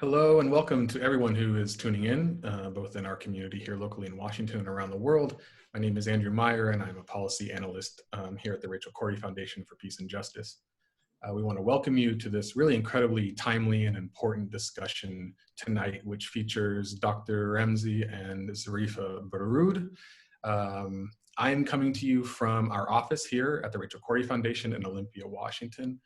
Hello and welcome to everyone who is tuning in, both in our community here locally in Washington and around the world. My name is Andrew Meyer and I'm a policy analyst here at the Rachel Corrie Foundation for Peace and Justice. We want to welcome you to this really incredibly timely and important discussion tonight, which features Dr. Ramzy and Zarefah Baroud. I'm coming to you from our office here at the Rachel Corrie Foundation in Olympia, Washington.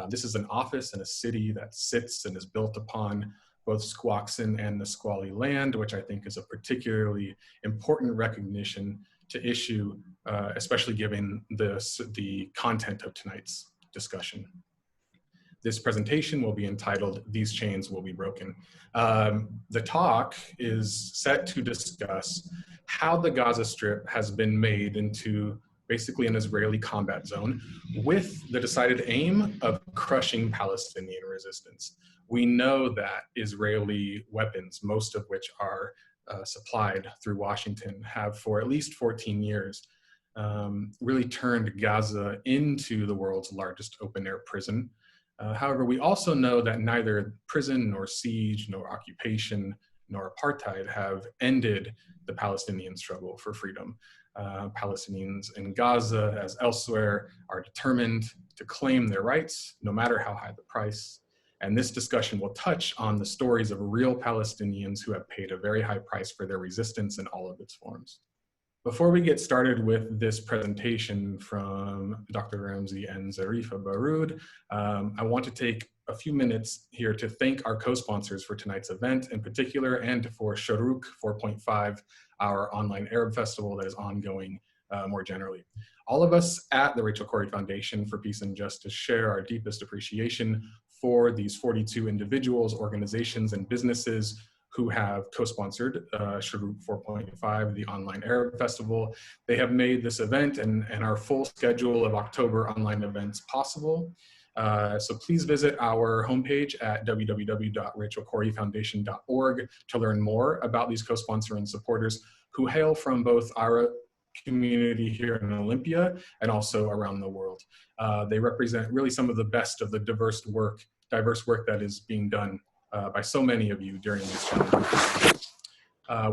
This is an office in a city that sits and is built upon both Squaxin and Nisqually land, which I think is a particularly important recognition to issue, especially given the content of tonight's discussion. This presentation will be entitled, "These Chains Will Be Broken." The talk is set to discuss how the Gaza Strip has been made into basically an Israeli combat zone with the decided aim of crushing Palestinian resistance. We know that Israeli weapons, most of which are supplied through Washington, have for at least 14 years really turned Gaza into the world's largest open-air prison. However, we also know that neither prison nor siege nor occupation nor apartheid have ended the Palestinian struggle for freedom. Palestinians in Gaza, as elsewhere, are determined to claim their rights, no matter how high the price. And this discussion will touch on the stories of real Palestinians who have paid a very high price for their resistance in all of its forms. Before we get started with this presentation from Dr. Ramzy and Zarefah Baroud, I want to take a few minutes here to thank our co-sponsors for tonight's event in particular, and for Shorouk 4.5, our online Arab festival that is ongoing more generally. All of us at the Rachel Corrie Foundation for Peace and Justice share our deepest appreciation for these 42 individuals, organizations, and businesses who have co-sponsored Shorouk 4.5, the online Arab festival. They have made this event and our full schedule of October online events possible. So please visit our homepage at www.rachelcorriefoundation.org to learn more about these co-sponsoring supporters who hail from both our community here in Olympia and also around the world. They represent really some of the best of the diverse work that is being done by so many of you during these challenges.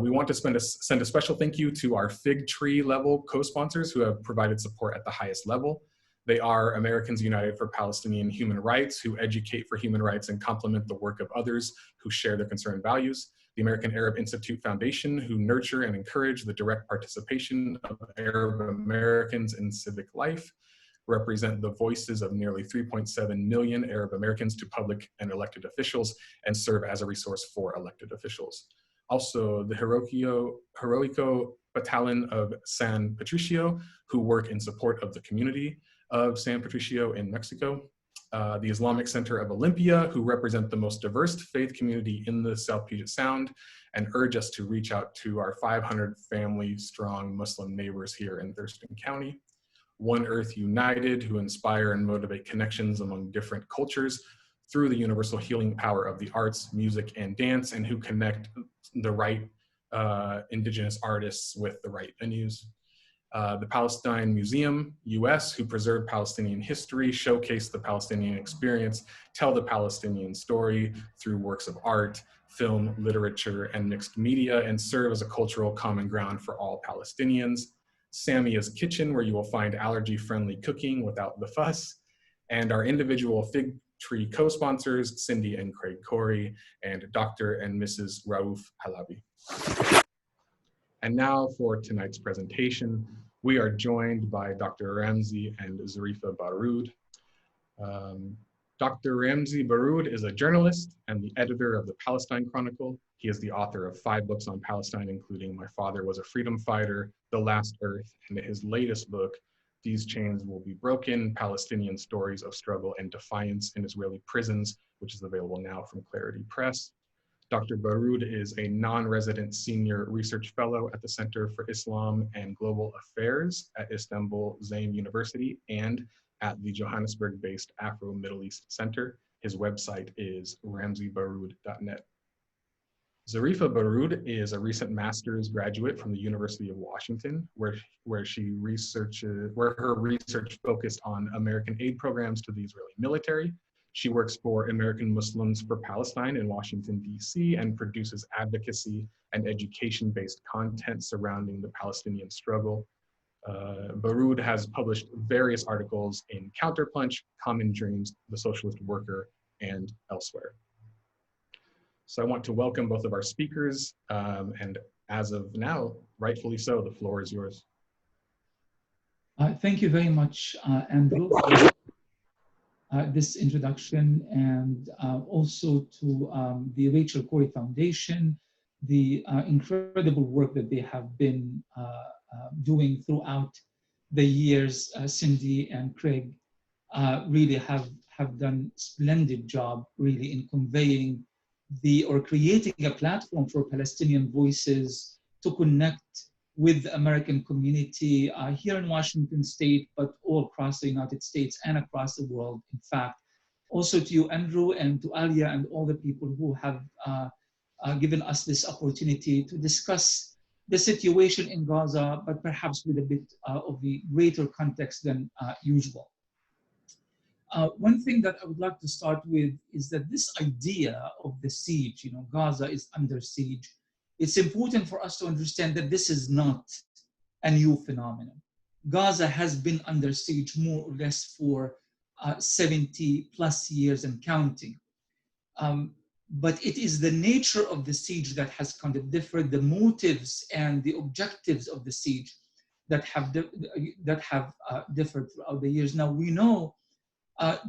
We want to send a special thank you to our Fig Tree level co-sponsors who have provided support at the highest level. They are Americans United for Palestinian Human Rights, who educate for human rights and complement the work of others who share their concerned values. The American Arab Institute Foundation, who nurture and encourage the direct participation of Arab Americans in civic life, represent the voices of nearly 3.7 million Arab Americans to public and elected officials, and serve as a resource for elected officials. Also, the Heroico Battalion of San Patricio, who work in support of the community of San Patricio in Mexico. The Islamic Center of Olympia, who represent the most diverse faith community in the South Puget Sound, and urge us to reach out to our 500 family-strong Muslim neighbors here in Thurston County. One Earth United, who inspire and motivate connections among different cultures through the universal healing power of the arts, music, and dance, and who connect the right indigenous artists with the right venues. The Palestine Museum, US, who preserve Palestinian history, showcase the Palestinian experience, tell the Palestinian story through works of art, film, literature, and mixed media, and serve as a cultural common ground for all Palestinians. Samia's Kitchen, where you will find allergy-friendly cooking without the fuss, and our individual Fig Tree co-sponsors, Cindy and Craig Corey, and Dr. and Mrs. Raouf Halabi. And now for tonight's presentation, we are joined by Dr. Ramzy and Zarefah Baroud. Dr. Ramzy Baroud is a journalist and the editor of the Palestine Chronicle. He is the author of 5 books on Palestine, including My Father Was a Freedom Fighter, The Last Earth, and his latest book, These Chains Will Be Broken, Palestinian Stories of Struggle and Defiance in Israeli Prisons, which is available now from Clarity Press. Dr. Baroud is a non-resident senior research fellow at the Center for Islam and Global Affairs at Istanbul Zaim University and at the Johannesburg-based Afro-Middle East Center. His website is ramzybaroud.net. Zarefah Baroud is a recent master's graduate from the University of Washington, where her research focused on American aid programs to the Israeli military. She works for American Muslims for Palestine in Washington, D.C., and produces advocacy and education-based content surrounding the Palestinian struggle. Baroud has published various articles in CounterPunch, Common Dreams, The Socialist Worker, and elsewhere. So I want to welcome both of our speakers, and as of now, rightfully so, the floor is yours. Thank you very much, Andrew, for this introduction, and also to the Rachel Corrie Foundation, the incredible work that they have been doing throughout the years. Cindy and Craig really have done a splendid job really in conveying or creating a platform for Palestinian voices to connect with the American community here in Washington State, but all across the United States and across the world, in fact. Also to you, Andrew, and to Alia and all the people who have given us this opportunity to discuss the situation in Gaza, but perhaps with a bit of the greater context than usual. One thing that I would like to start with is that this idea of the siege, Gaza is under siege. It's important for us to understand that this is not a new phenomenon. Gaza has been under siege more or less for 70 plus years and counting. But it is the nature of the siege that has kind of differed, the motives and the objectives of the siege that have differed throughout the years. Now we know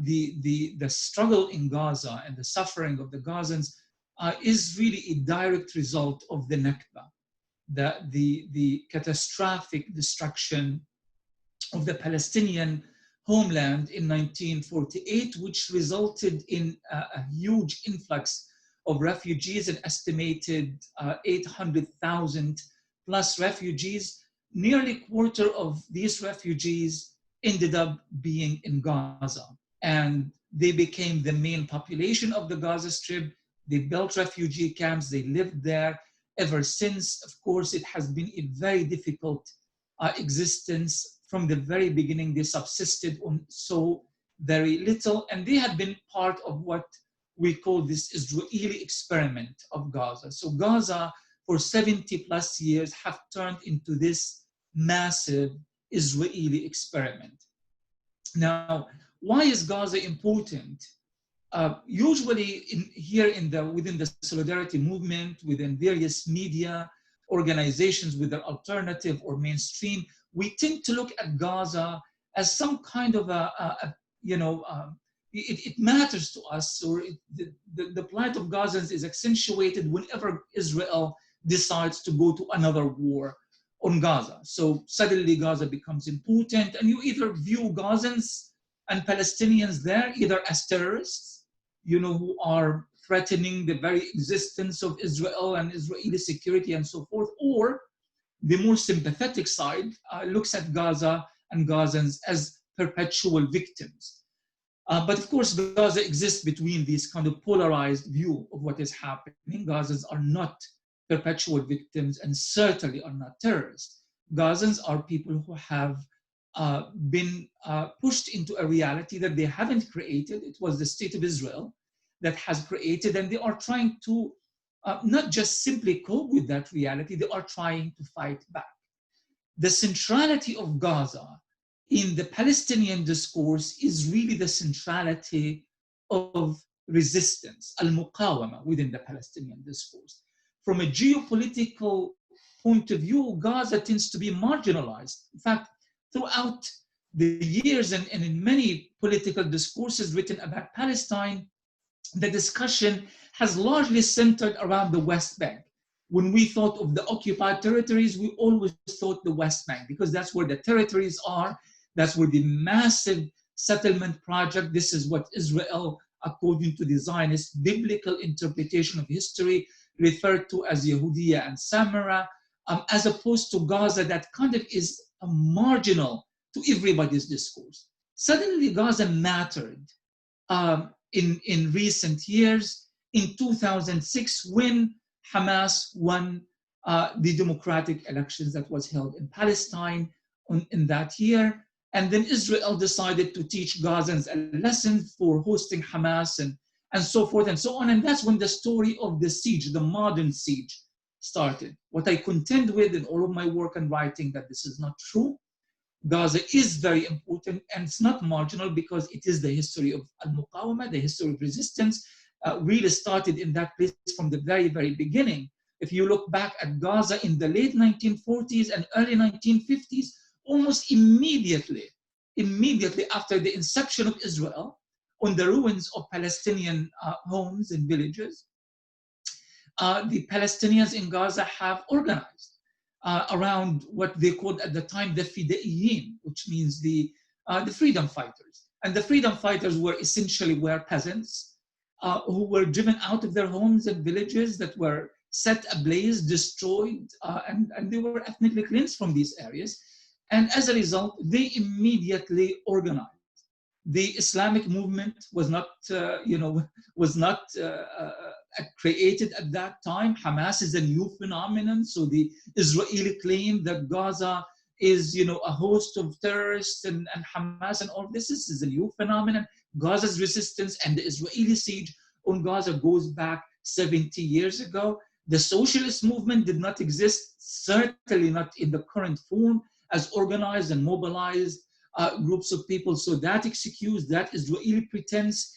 the struggle in Gaza and the suffering of the Gazans is really a direct result of the Nakba, the catastrophic destruction of the Palestinian homeland in 1948, which resulted in a huge influx of refugees, an estimated 800,000 plus refugees. Nearly a quarter of these refugees ended up being in Gaza, and they became the main population of the Gaza Strip. They built refugee camps, they lived there ever since. Of course, it has been a very difficult existence. From the very beginning, they subsisted on so very little, and they had been part of what we call this Israeli experiment of Gaza. So Gaza, for 70 plus years, have turned into this massive Israeli experiment. Now, why is Gaza important? Usually within the solidarity movement, within various media organizations, whether alternative or mainstream, we tend to look at Gaza as some kind of it matters to us, or the plight of Gazans is accentuated whenever Israel decides to go to another war on Gaza. So suddenly Gaza becomes important, and you either view Gazans and Palestinians there either as terrorists, who are threatening the very existence of Israel and Israeli security and so forth, or the more sympathetic side looks at Gaza and Gazans as perpetual victims. But of course, Gaza exists between these kind of polarized view of what is happening. Gazans are not perpetual victims and certainly are not terrorists. Gazans are people who have been pushed into a reality that they haven't created. It was the state of Israel that has created, and they are trying to not just simply cope with that reality, they are trying to fight back. The centrality of Gaza in the Palestinian discourse is really the centrality of resistance, al-muqawama, within the Palestinian discourse. From a geopolitical point of view, Gaza tends to be marginalized. In fact, throughout the years and in many political discourses written about Palestine, the discussion has largely centered around the West Bank. When we thought of the occupied territories, we always thought the West Bank, because that's where the territories are, that's where the massive settlement project, this is what Israel, according to the Zionist biblical interpretation of history, referred to as Yehudiya and Samara, as opposed to Gaza that kind of is marginal to everybody's discourse. Suddenly Gaza mattered in recent years. In 2006, when Hamas won the democratic elections that was held in Palestine in that year, And then Israel decided to teach Gazans a lesson for hosting Hamas and so forth and so on. And that's when the story of the siege, the modern siege, started. What I contend with in all of my work and writing, that this is not true. Gaza is very important, and it's not marginal, because it is the history of al-Muqawama, the history of resistance, really started in that place from the very, very beginning. If you look back at Gaza in the late 1940s and early 1950s, almost immediately after the inception of Israel, on the ruins of Palestinian homes and villages, the Palestinians in Gaza have organized around what they called at the time the Fidaiyin, which means the freedom fighters. And the freedom fighters were essentially peasants who were driven out of their homes and villages that were set ablaze, destroyed, and they were ethnically cleansed from these areas. And as a result, they immediately organized. The Islamic movement was not, created at that time. Hamas is a new phenomenon. So the Israeli claim that Gaza is, a host of terrorists and Hamas and all this is a new phenomenon. Gaza's resistance and the Israeli siege on Gaza goes back 70 years ago. The socialist movement did not exist, certainly not in the current form, as organized and mobilized groups of people. So that excuse, that Israeli pretense,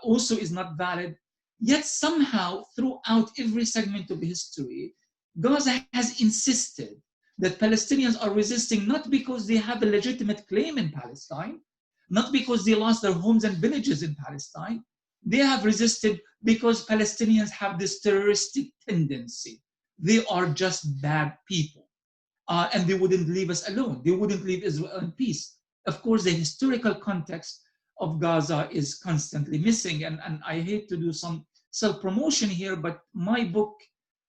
also is not valid. Yet somehow, throughout every segment of history, Gaza has insisted that Palestinians are resisting not because they have a legitimate claim in Palestine, not because they lost their homes and villages in Palestine. They have resisted because Palestinians have this terroristic tendency. They are just bad people. And they wouldn't leave us alone. They wouldn't leave Israel in peace. Of course, the historical context of Gaza is constantly missing. And I hate to do some self-promotion here, but my book,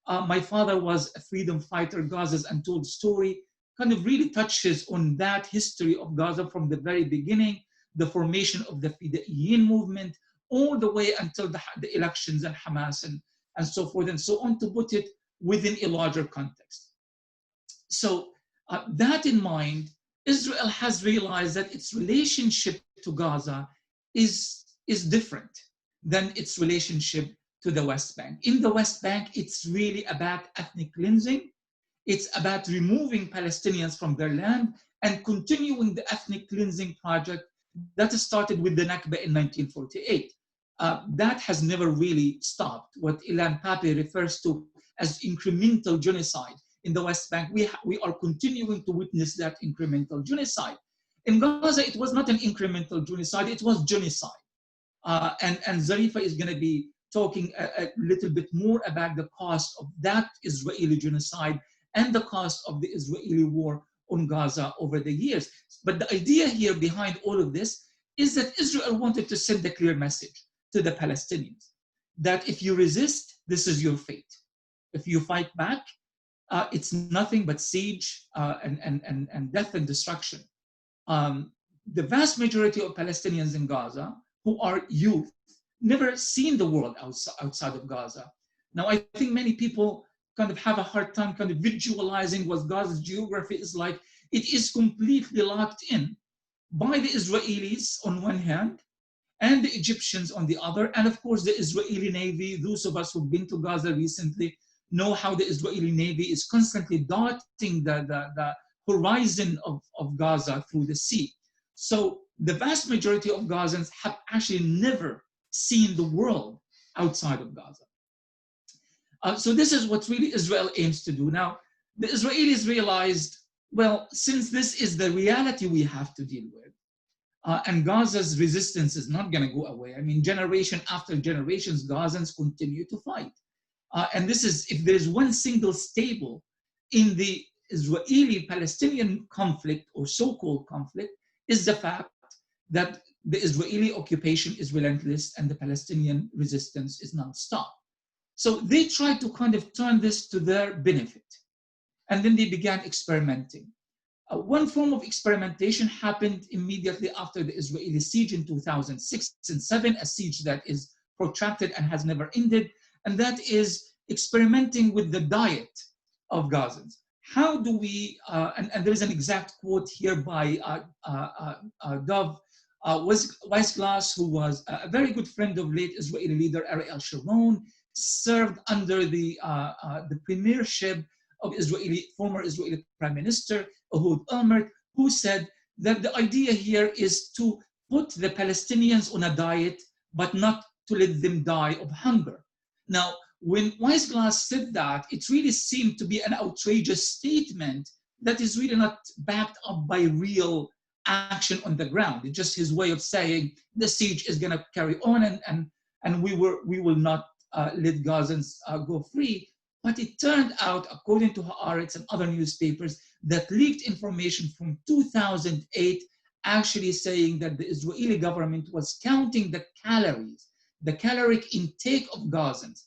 My Father Was a Freedom Fighter, Gaza's Untold Story, kind of really touches on that history of Gaza from the very beginning, the formation of the Fidaiyin movement, all the way until the elections and Hamas and so forth and so on, to put it within a larger context. So that in mind, Israel has realized that its relationship to Gaza is different than its relationship to the West Bank. In the West Bank, it's really about ethnic cleansing. It's about removing Palestinians from their land and continuing the ethnic cleansing project that started with the Nakba in 1948. That has never really stopped. What Ilan Pape refers to as incremental genocide in the West Bank, we are continuing to witness that incremental genocide. In Gaza, it was not an incremental genocide, it was genocide. And Zarefah is going to be talking a little bit more about the cost of that Israeli genocide and the cost of the Israeli war on Gaza over the years. But the idea here behind all of this is that Israel wanted to send a clear message to the Palestinians that if you resist, this is your fate. If you fight back, it's nothing but siege and death and destruction. The vast majority of Palestinians in Gaza, who are youth, never seen the world outside of Gaza. Now, I think many people kind of have a hard time kind of visualizing what Gaza's geography is like. It is completely locked in by the Israelis on one hand, and the Egyptians on the other, and of course the Israeli Navy. Those of us who've been to Gaza recently know how the Israeli Navy is constantly dotting the horizon of Gaza through the sea. So the vast majority of Gazans have actually never seen the world outside of Gaza. So this is what really Israel aims to do. Now, the Israelis realized, well, since this is the reality we have to deal with, and Gaza's resistance is not going to go away. I mean, generation after generations, Gazans continue to fight. And this is, if there is one single stable in the Israeli-Palestinian conflict or so-called conflict, is the fact that the Israeli occupation is relentless and the Palestinian resistance is non-stop. So they tried to kind of turn this to their benefit. And then they began experimenting. One form of experimentation happened immediately after the Israeli siege in 2006 and 2007, a siege that is protracted and has never ended, and that is experimenting with the diet of Gazans. how do we, and there's an exact quote here by Dov Weisglass, who was a very good friend of late Israeli leader Ariel Sharon, served under the premiership of former Israeli Prime Minister Ehud Olmert, who said that the idea here is to put the Palestinians on a diet, but not to let them die of hunger. Now, when Weisglass said that, it really seemed to be an outrageous statement that is really not backed up by real action on the ground. It's just his way of saying the siege is going to carry on, and we will not let Gazans go free. But it turned out, according to Haaretz and other newspapers, that leaked information from 2008 actually saying that the Israeli government was counting the calories, the caloric intake of Gazans.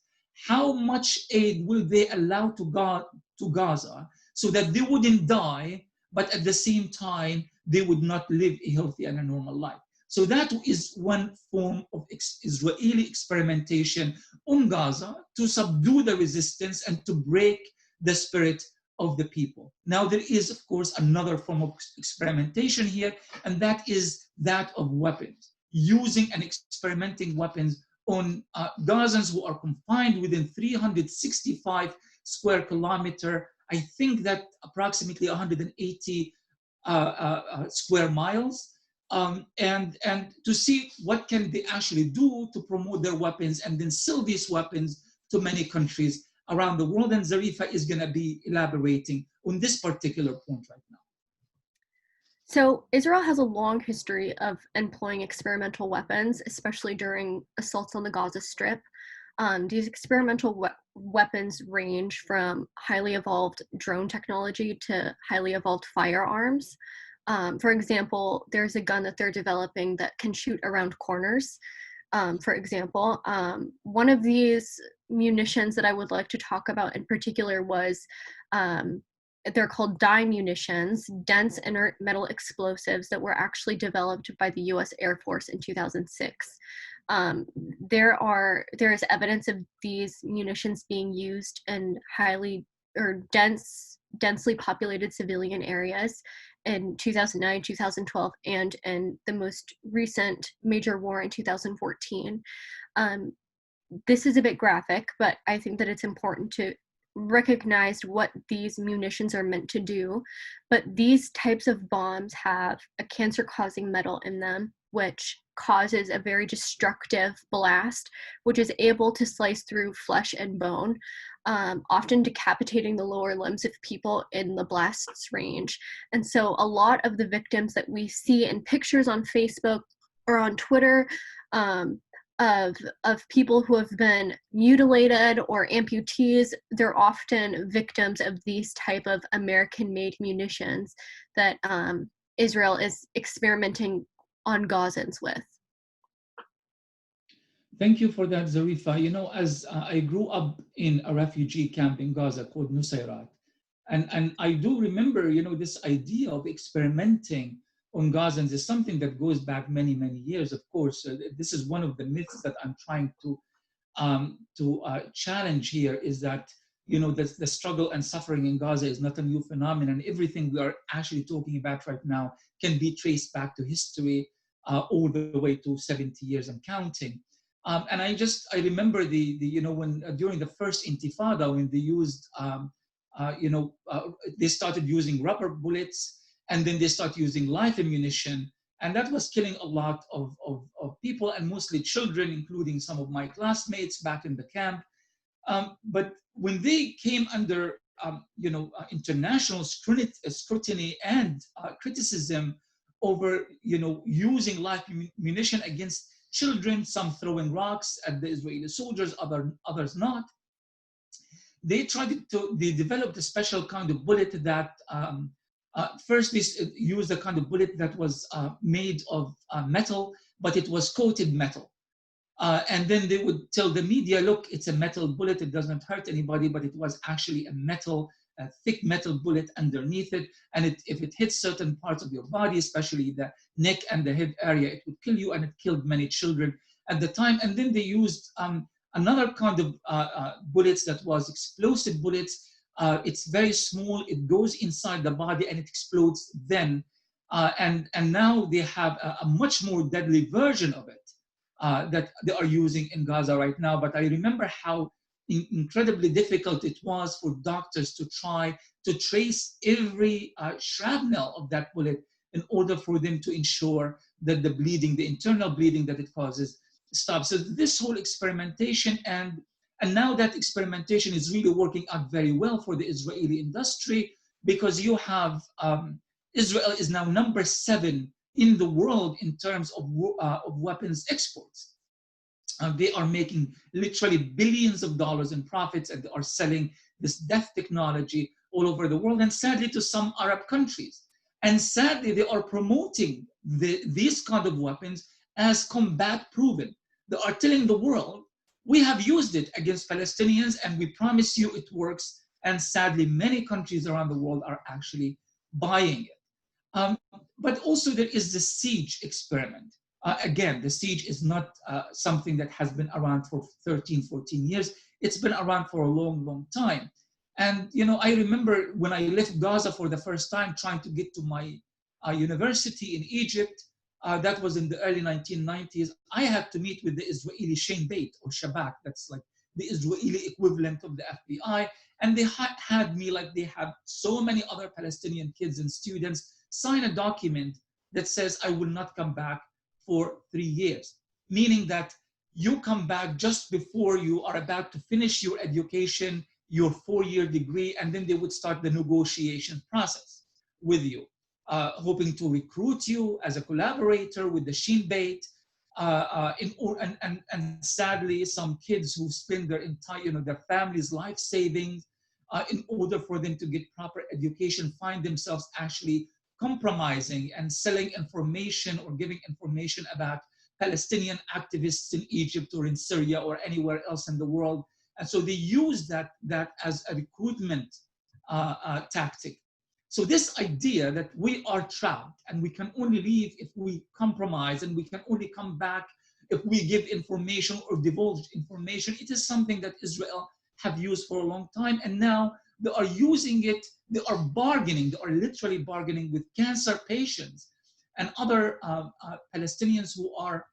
How much aid will they allow to Gaza so that they wouldn't die, but at the same time, they would not live a healthy and a normal life. So that is one form of Israeli experimentation on Gaza to subdue the resistance and to break the spirit of the people. Now, there is, of course, another form of experimentation here, and that is that of weapons, using and experimenting weapons on Gazans who are confined within 365 square kilometer. I think that approximately 180 square miles, and to see what can they actually do to promote their weapons and then sell these weapons to many countries around the world. And Zarefah is going to be elaborating on this particular point right now. So Israel has a long history of employing experimental weapons, especially during assaults on the Gaza Strip. These experimental weapons range from highly evolved drone technology to highly evolved firearms. For example, there's a gun that they're developing that can shoot around corners. For example, one of these munitions that I would like to talk about in particular was they're called dye munitions, dense inert metal explosives that were actually developed by the US Air Force in 2006. There is evidence of these munitions being used in densely populated civilian areas in 2009, 2012, and in the most recent major war in 2014. This is a bit graphic, but I think that it's important to recognize what these munitions are meant to do. But these types of bombs have a cancer-causing metal in them, which causes a very destructive blast, which is able to slice through flesh and bone, often decapitating the lower limbs of people in the blast's range. And so a lot of the victims that we see in pictures on Facebook or on Twitter of people who have been mutilated or amputees, they're often victims of these type of American-made munitions that Israel is experimenting on Gazans with. Thank you for that, Zarefah. You know, as I grew up in a refugee camp in Gaza called Nusayrat, and I do remember, you know, this idea of experimenting on Gazans is something that goes back many, many years. Of course, this is one of the myths that I'm trying to challenge here, is that, you know, the struggle and suffering in Gaza is not a new phenomenon. Everything we are actually talking about right now can be traced back to history all the way to 70 years and counting. And I remember you know, when during the first Intifada, when they used, they started using rubber bullets, and then they start using live ammunition, and that was killing a lot of people, and mostly children, including some of my classmates back in the camp. But when they came under international scrutiny and criticism over, you know, using live munition against children, some throwing rocks at the Israeli soldiers, others not, they developed a special kind of bullet that first, they used a kind of bullet that was made of metal, but it was coated metal. And then they would tell the media, look, it's a metal bullet, it doesn't hurt anybody, but it was actually a thick metal bullet underneath it. And if it hits certain parts of your body, especially the neck and the head area, it would kill you, and it killed many children at the time. And then they used another kind of bullets that was explosive bullets, It's very small. It goes inside the body and it explodes then. And now they have a much more deadly version of it that they are using in Gaza right now. But I remember how incredibly difficult it was for doctors to try to trace every shrapnel of that bullet in order for them to ensure that the bleeding, the internal bleeding that it causes, stops. So this whole experimentation, and now that experimentation is really working out very well for the Israeli industry, because you have Israel is now number 7 in the world in terms of weapons exports. They are making literally billions of dollars in profits, and they are selling this death technology all over the world, and sadly to some Arab countries. And sadly, they are promoting these kind of weapons as combat proven. They are telling the world, we have used it against Palestinians and we promise you it works. And sadly, many countries around the world are actually buying it. But also there is the siege experiment. Again, the siege is not something that has been around for 13, 14 years. It's been around for a long, long time. And I remember when I left Gaza for the first time, trying to get to my university in Egypt, that was in the early 1990s, I had to meet with the Israeli Shin Bet or Shabak, that's like the Israeli equivalent of the FBI. And they had me, like they have so many other Palestinian kids and students, sign a document that says, I will not come back for 3 years. Meaning that you come back just before you are about to finish your education, your 4-year degree, and then they would start the negotiation process with you, hoping to recruit you as a collaborator with the Shin Bet. And sadly, some kids who spend their entire, their family's life savings in order for them to get proper education, find themselves actually compromising and selling information or giving information about Palestinian activists in Egypt or in Syria or anywhere else in the world. And so they use that as a recruitment tactic. So this idea that we are trapped and we can only leave if we compromise, and we can only come back if we give information or divulge information, it is something that Israel have used for a long time. And now they are using it, they are bargaining, they are literally bargaining with cancer patients and other Palestinians who are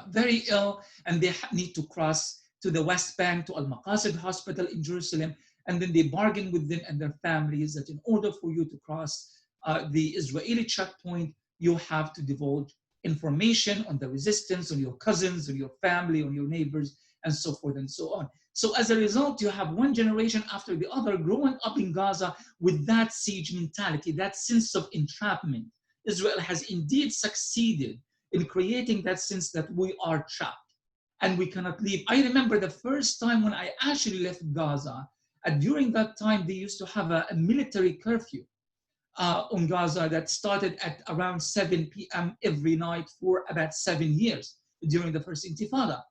very ill, and they need to cross to the West Bank, to Al-Maqasid Hospital in Jerusalem, and then they bargain with them and their families that in order for you to cross the Israeli checkpoint, you have to divulge information on the resistance, on your cousins, on your family, on your neighbors, and so forth and so on. So as a result, you have one generation after the other growing up in Gaza with that siege mentality, that sense of entrapment. Israel has indeed succeeded in creating that sense that we are trapped and we cannot leave. I remember the first time when I actually left Gaza, and during that time, they used to have a military curfew on Gaza that started at around 7 p.m. every night for about 7 years during the first Intifada.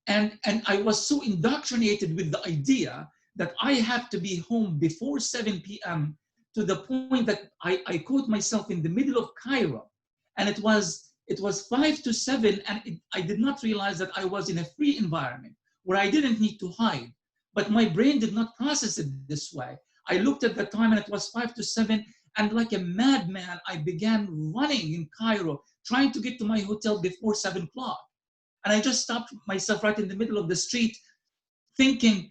And I was so indoctrinated with the idea that I have to be home before 7 p.m. to the point that I caught myself in the middle of Cairo. And it was 5 to 7, and I did not realize that I was in a free environment where I didn't need to hide. But my brain did not process it this way. I looked at the time and it was 5 to 7, and like a madman, I began running in Cairo, trying to get to my hotel before 7 o'clock. And I just stopped myself right in the middle of the street thinking,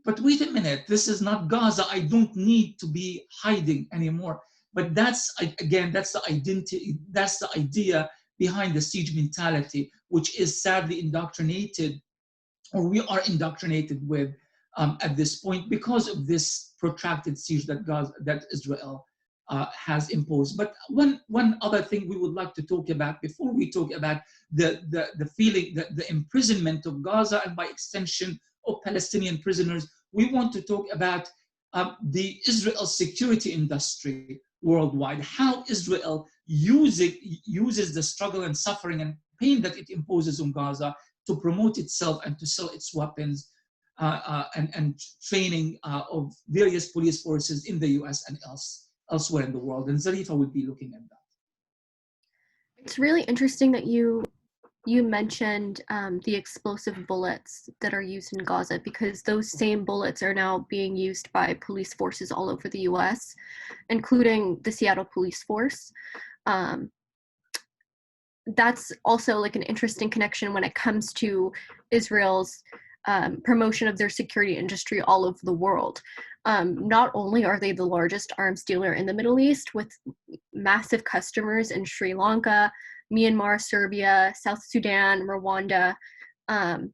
but wait a minute, this is not Gaza. I don't need to be hiding anymore. But that's, again, that's the identity, that's the idea behind the siege mentality, which is sadly indoctrinated, or we are indoctrinated with at this point because of this protracted siege that Israel has imposed. But one other thing we would like to talk about before we talk about the feeling, the imprisonment of Gaza and by extension of Palestinian prisoners, we want to talk about the Israel security industry worldwide, how Israel uses the struggle and suffering and pain that it imposes on Gaza to promote itself and to sell its weapons and training of various police forces in the US and elsewhere in the world. And Zarefah will be looking at that. It's really interesting that you you mentioned the explosive bullets that are used in Gaza, because those same bullets are now being used by police forces all over the US, including the Seattle Police Force. That's also like an interesting connection when it comes to Israel's promotion of their security industry all over the world. Not only are they the largest arms dealer in the Middle East with massive customers in Sri Lanka, Myanmar, Serbia, South Sudan, Rwanda.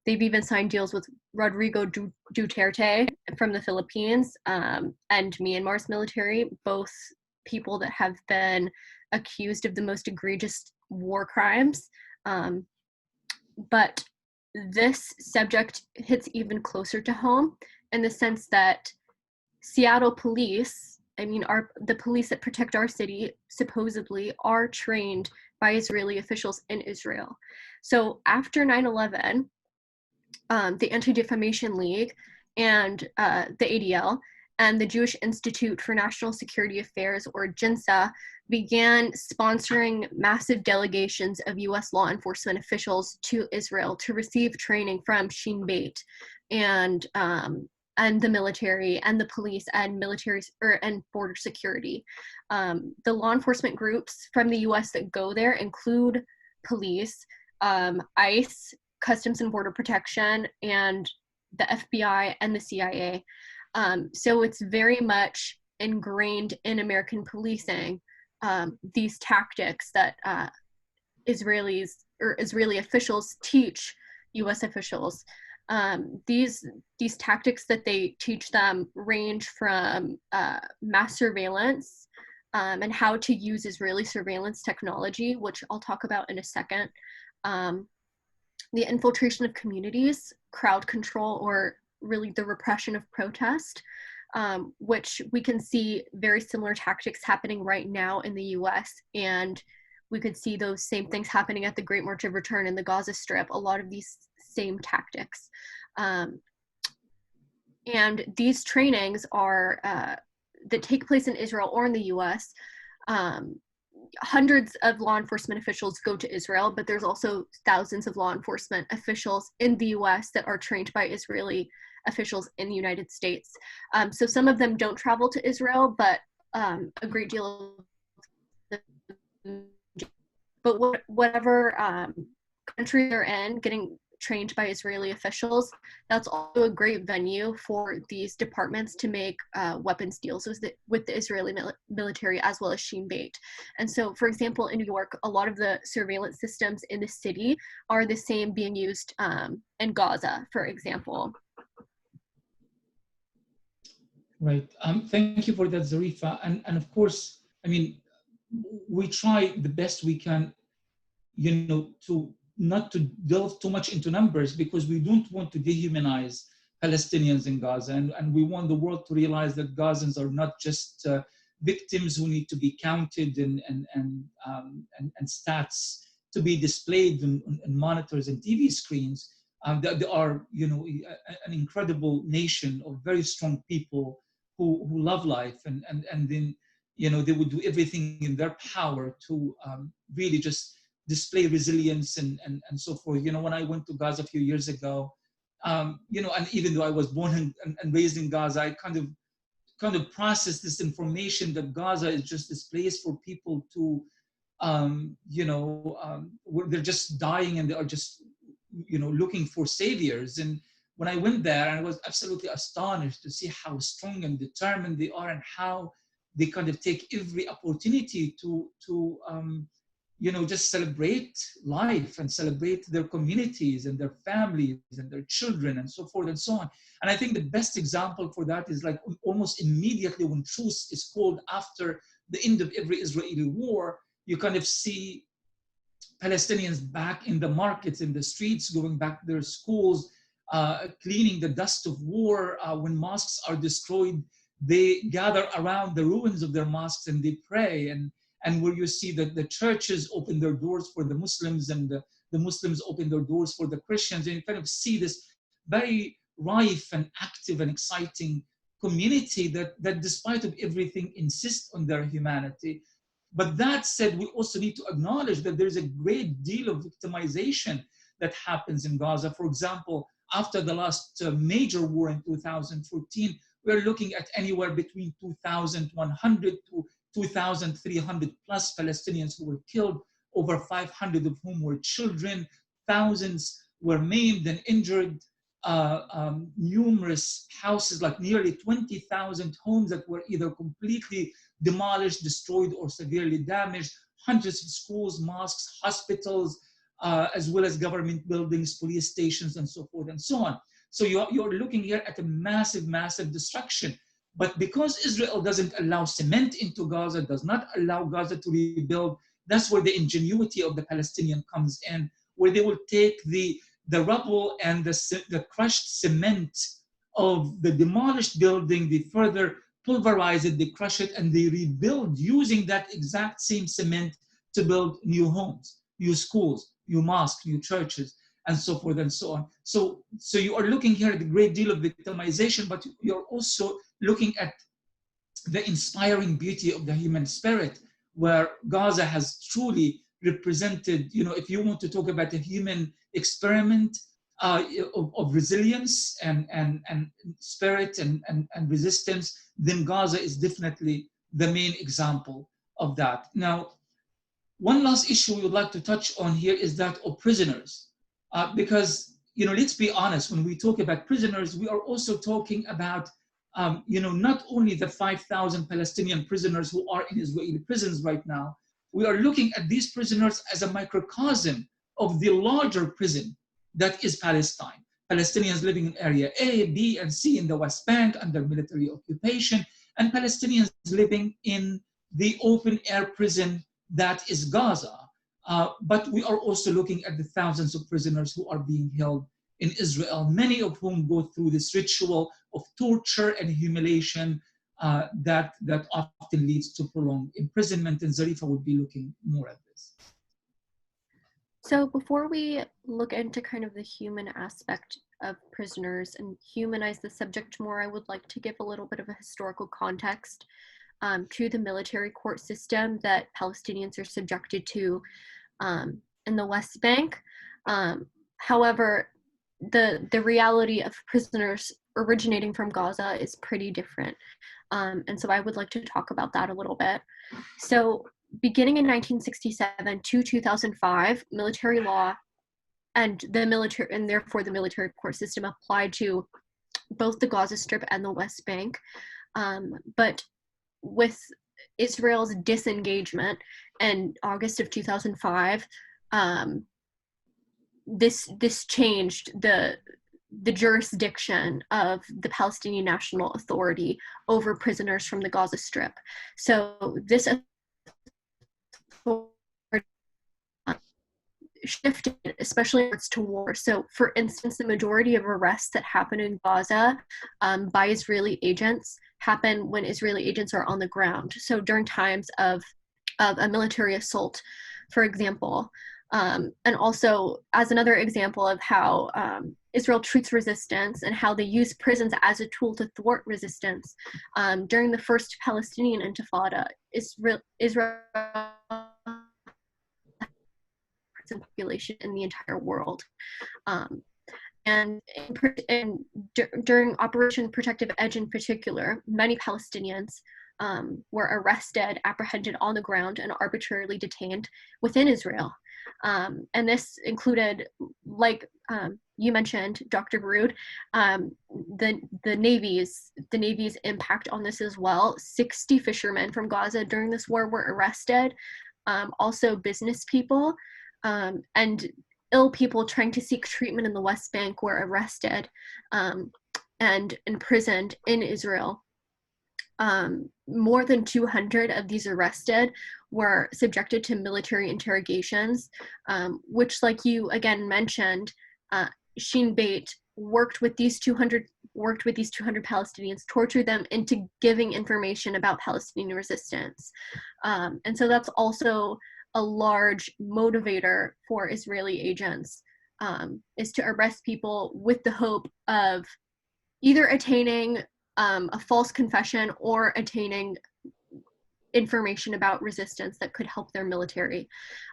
They've even signed deals with Rodrigo Duterte from the Philippines and Myanmar's military, both people that have been accused of the most egregious war crimes. But this subject hits even closer to home in the sense that Seattle police, the police that protect our city, supposedly are trained by Israeli officials in Israel. So after 9/11, the Anti-Defamation League and the ADL and the Jewish Institute for National Security Affairs, or JINSA, began sponsoring massive delegations of US law enforcement officials to Israel to receive training from Shin Bet and the military and the police and and border security. The law enforcement groups from the US that go there include police, ICE, Customs and Border Protection, and the FBI and the CIA. So it's very much ingrained in American policing, these tactics that Israeli officials teach US officials. These tactics that they teach them range from mass surveillance and how to use Israeli surveillance technology, which I'll talk about in a second, the infiltration of communities, crowd control, or really the repression of protest, which we can see very similar tactics happening right now in the US, and we could see those same things happening at the Great March of Return in the Gaza Strip, a lot of these same tactics. And these trainings are that take place in Israel or in the US. Hundreds of law enforcement officials go to Israel, but there's also thousands of law enforcement officials in the US that are trained by Israeli officials in the United States. So some of them don't travel to Israel, but a great deal of them, but whatever country they're in, getting trained by Israeli officials, that's also a great venue for these departments to make weapons deals with the Israeli military as well as Shin Bet. And so, for example, in New York, a lot of the surveillance systems in the city are the same being used in Gaza, for example. Right. Thank you for that, Zarefah. And of course, we try the best we can, to not to delve too much into numbers, because we don't want to dehumanize Palestinians in Gaza. And we want the world to realize that Gazans are not just victims who need to be counted and stats to be displayed in monitors and TV screens. They are, an incredible nation of very strong people who love life, and then, they would do everything in their power to really just display resilience and so forth. When I went to Gaza a few years ago, and even though I was born and raised in Gaza, I kind of processed this information that Gaza is just this place for people to, they're just dying and they are just, looking for saviors. And when I went there, I was absolutely astonished to see how strong and determined they are and how they kind of take every opportunity to just celebrate life and celebrate their communities and their families and their children and so forth and so on. And I think the best example for that is like almost immediately when truce is called after the end of every Israeli war, you kind of see Palestinians back in the markets, in the streets, going back to their schools, cleaning the dust of war. When mosques are destroyed, they gather around the ruins of their mosques and they pray. And where you see that the churches open their doors for the Muslims and the Muslims open their doors for the Christians, and you kind of see this very rife and active and exciting community that despite of everything insists on their humanity. But that said, we also need to acknowledge that there's a great deal of victimization that happens in Gaza. For example, after the last major war in 2014, we're looking at anywhere between 2,100 to 2,300 plus Palestinians who were killed, over 500 of whom were children. Thousands were maimed and injured. Numerous houses, like nearly 20,000 homes that were either completely demolished, destroyed, or severely damaged. Hundreds of schools, mosques, hospitals, as well as government buildings, police stations, and so forth and so on. So you're looking here at a massive, massive destruction. But because Israel doesn't allow cement into Gaza, does not allow Gaza to rebuild, that's where the ingenuity of the Palestinian comes in, where they will take the rubble and the crushed cement of the demolished building, they further pulverize it, they crush it, and they rebuild using that exact same cement to build new homes, new schools, new mosques, new churches, and so forth and so on. So you are looking here at a great deal of victimization, but you're also looking at the inspiring beauty of the human spirit, where Gaza has truly represented, if you want to talk about a human experiment of resilience and spirit and resistance, then Gaza is definitely the main example of that. Now, one last issue we would like to touch on here is that of prisoners. Because, let's be honest, when we talk about prisoners, we are also talking about not only the 5,000 Palestinian prisoners who are in Israeli prisons right now. We are looking at these prisoners as a microcosm of the larger prison that is Palestine. Palestinians living in area A, B, and C in the West Bank under military occupation, and Palestinians living in the open air prison that is Gaza. But we are also looking at the thousands of prisoners who are being held in Israel, many of whom go through this ritual of torture and humiliation that often leads to prolonged imprisonment. And Zarefah would be looking more at this. So before we look into kind of the human aspect of prisoners and humanize the subject more, I would like to give a little bit of a historical context to the military court system that Palestinians are subjected to in the West Bank. However, the reality of prisoners originating from Gaza is pretty different. And so I would like to talk about that a little bit. So beginning in 1967 to 2005, military law and therefore the military court system applied to both the Gaza Strip and the West Bank. But with Israel's disengagement in August of 2005, this changed the jurisdiction of the Palestinian National Authority over prisoners from the Gaza Strip. So this shifted, especially to war. So for instance, the majority of arrests that happen in Gaza by Israeli agents happen when Israeli agents are on the ground. So during times of a military assault, for example. And also as another example of how Israel treats resistance and how they use prisons as a tool to thwart resistance. During the first Palestinian Intifada, Israel prison population in the entire world. And during Operation Protective Edge in particular, many Palestinians were arrested, apprehended on the ground, and arbitrarily detained within Israel. And this included, like you mentioned, Dr. Baroud, the Navy's impact on this as well. 60 fishermen from Gaza during this war were arrested. Also business people and ill people trying to seek treatment in the West Bank were arrested and imprisoned in Israel. More than 200 of these arrested were subjected to military interrogations, which, like you again mentioned, Shin Bet worked with these 200 Palestinians, tortured them into giving information about Palestinian resistance. And so that's also a large motivator for Israeli agents, is to arrest people with the hope of either attaining a false confession or attaining information about resistance that could help their military.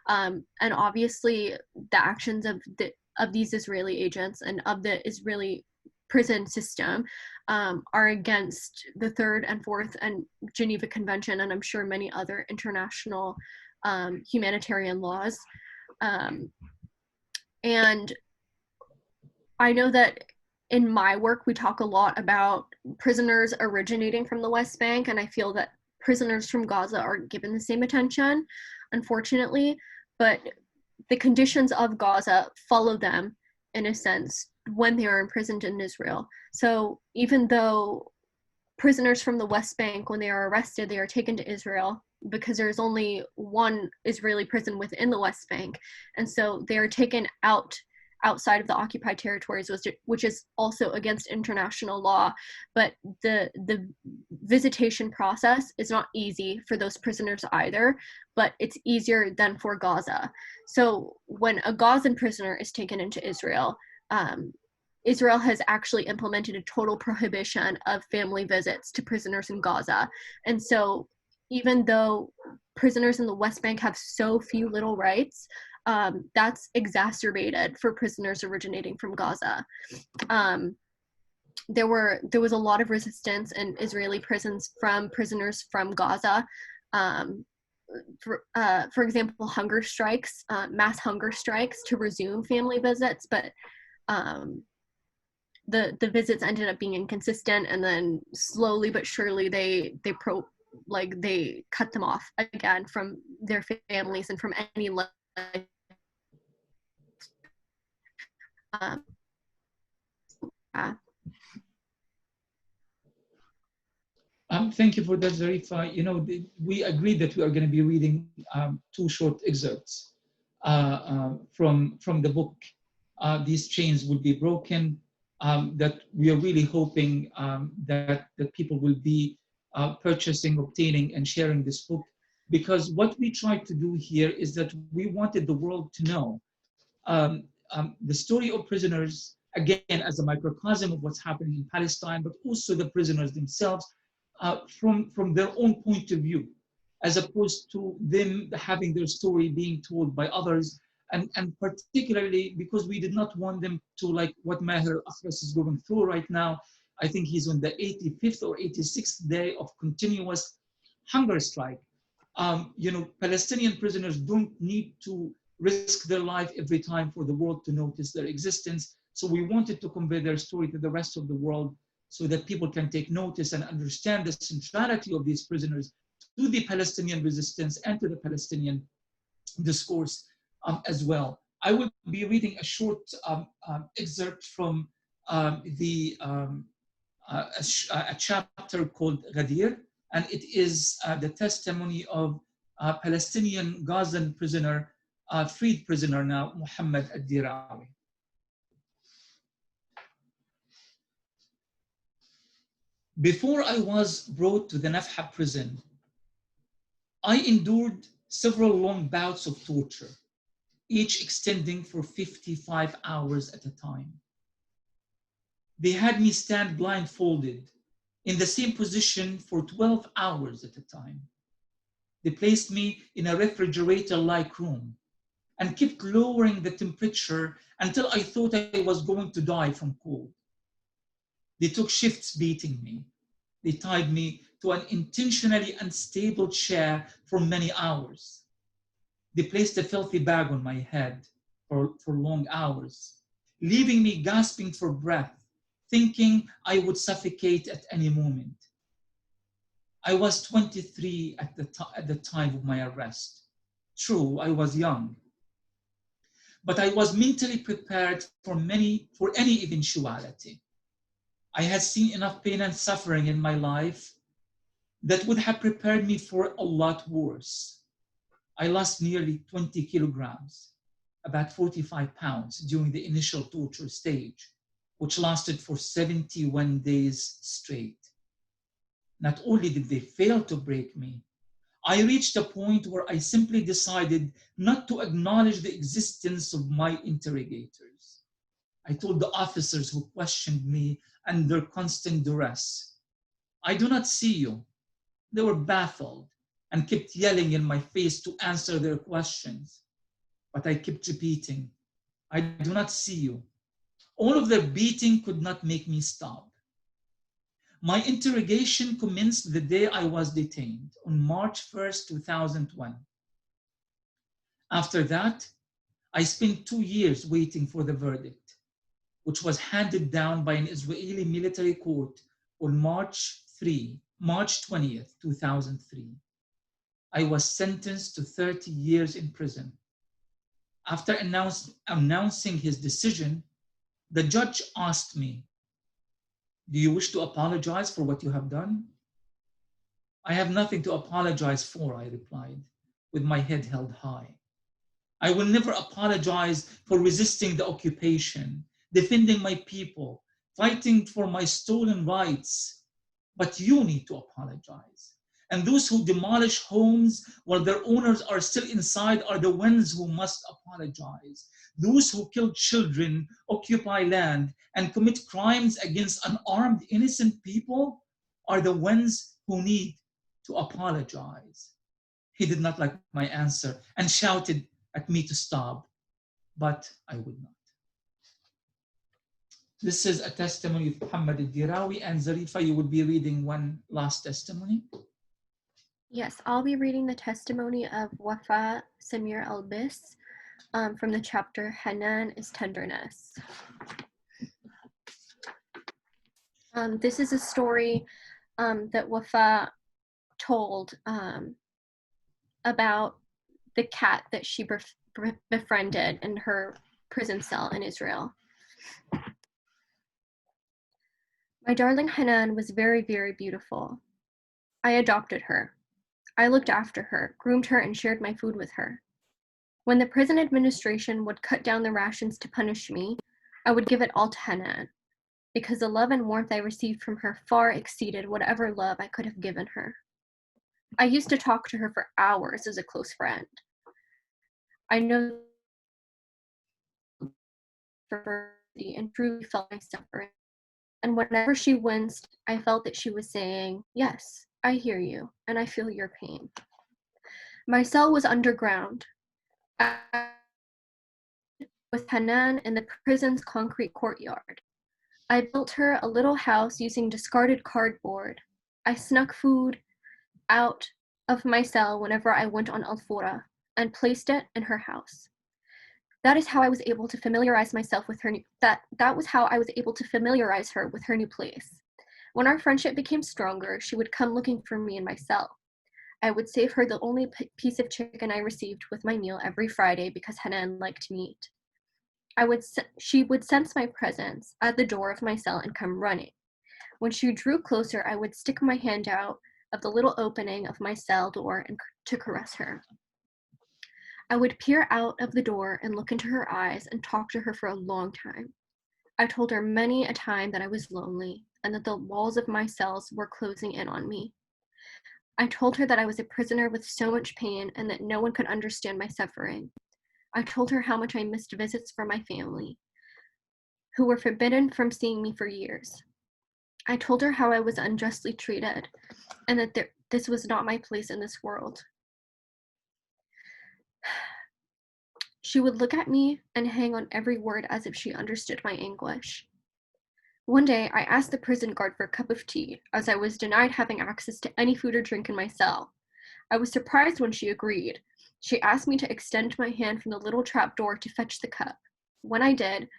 And obviously the actions of these Israeli agents and of the Israeli prison system are against the Third and Fourth and Geneva Convention, and I'm sure many other international humanitarian laws. And I know that in my work, we talk a lot about prisoners originating from the West Bank, and I feel that prisoners from Gaza aren't given the same attention, unfortunately, but the conditions of Gaza follow them, in a sense, when they are imprisoned in Israel. So even though prisoners from the West Bank, when they are arrested, they are taken to Israel, because there's only one Israeli prison within the West Bank, and so they are taken outside of the occupied territories, which is also against international law. But the visitation process is not easy for those prisoners either, but it's easier than for Gaza. So when a Gazan prisoner is taken into Israel, Israel has actually implemented a total prohibition of family visits to prisoners in Gaza. And so even though prisoners in the West Bank have so few little rights, that's exacerbated for prisoners originating from Gaza. There was a lot of resistance in Israeli prisons from prisoners from Gaza. For example, hunger strikes, mass hunger strikes to resume family visits, but the visits ended up being inconsistent, and then slowly but surely they cut them off again from their families and from any life. Thank you for that, Zarefah. You know, we agreed that we are going to be reading two short excerpts from the book. These chains will be broken. That we are really hoping that people will be purchasing, obtaining, and sharing this book, because what we tried to do here is that we wanted the world to know the story of prisoners, again, as a microcosm of what's happening in Palestine, but also the prisoners themselves from their own point of view, as opposed to them having their story being told by others. And particularly because we did not want them to, like what Maher Akhras is going through right now. I think he's on the 85th or 86th day of continuous hunger strike. You know, Palestinian prisoners don't need to risk their life every time for the world to notice their existence. So we wanted to convey their story to the rest of the world so that people can take notice and understand the centrality of these prisoners to the Palestinian resistance and to the Palestinian discourse as well. I will be reading a short excerpt from a chapter called Ghadir, and it is the testimony of a Palestinian Gazan prisoner, freed prisoner now, Muhammad al-Dirawi. Before I was brought to the Nafha prison, I endured several long bouts of torture, each extending for 55 hours at a time. They had me stand blindfolded in the same position for 12 hours at a time. They placed me in a refrigerator-like room and kept lowering the temperature until I thought I was going to die from cold. They took shifts beating me. They tied me to an intentionally unstable chair for many hours. They placed a filthy bag on my head for long hours, leaving me gasping for breath, thinking I would suffocate at any moment. I was 23 at the time of my arrest. True, I was young, but I was mentally prepared for any eventuality. I had seen enough pain and suffering in my life that would have prepared me for a lot worse. I lost nearly 20 kilograms, about 45 pounds, during the initial torture stage, which lasted for 71 days straight. Not only did they fail to break me, I reached a point where I simply decided not to acknowledge the existence of my interrogators. I told the officers who questioned me under constant duress, "I do not see you." They were baffled and kept yelling in my face to answer their questions. But I kept repeating, I do not see you. All of their beating could not make me stop. My interrogation commenced the day I was detained, on March 1st, 2001. After that, I spent 2 years waiting for the verdict, which was handed down by an Israeli military court on March 20th, 2003. I was sentenced to 30 years in prison. After announcing his decision, the judge asked me, "Do you wish to apologize for what you have done?" "I have nothing to apologize for," I replied, with my head held high. "I will never apologize for resisting the occupation, defending my people, fighting for my stolen rights. But you need to apologize. And those who demolish homes while their owners are still inside are the ones who must apologize. Those who kill children, occupy land, and commit crimes against unarmed, innocent people are the ones who need to apologize." He did not like my answer and shouted at me to stop, but I would not. This is a testimony of Muhammad al-Dirawi, and Zarefah, you will be reading one last testimony. Yes, I'll be reading the testimony of Wafa Samir Albis from the chapter Hanan is Tenderness. This is a story that Wafa told about the cat that she befriended in her prison cell in Israel. My darling Hanan was very, very beautiful. I adopted her. I looked after her, groomed her, and shared my food with her. When the prison administration would cut down the rations to punish me, I would give it all to Hanan, because the love and warmth I received from her far exceeded whatever love I could have given her. I used to talk to her for hours as a close friend. I know and truly felt my suffering. And whenever she winced, I felt that she was saying, "Yes, I hear you, and I feel your pain." My cell was underground, with Hanan in the prison's concrete courtyard. I built her a little house using discarded cardboard. I snuck food out of my cell whenever I went on Al-Fura and placed it in her house. That is how I was able to familiarize myself with her that was how I was able to familiarize her with her new place. When our friendship became stronger, she would come looking for me in my cell. I would save her the only piece of chicken I received with my meal every Friday because Hanan liked meat. She would sense my presence at the door of my cell and come running. When she drew closer, I would stick my hand out of the little opening of my cell door and to caress her. I would peer out of the door and look into her eyes and talk to her for a long time. I told her many a time that I was lonely and that the walls of my cells were closing in on me. I told her that I was a prisoner with so much pain and that no one could understand my suffering. I told her how much I missed visits from my family, who were forbidden from seeing me for years. I told her how I was unjustly treated and that this was not my place in this world. She would look at me and hang on every word as if she understood my anguish. One day, I asked the prison guard for a cup of tea, as I was denied having access to any food or drink in my cell. I was surprised when she agreed. She asked me to extend my hand from the little trap door to fetch the cup. When I did,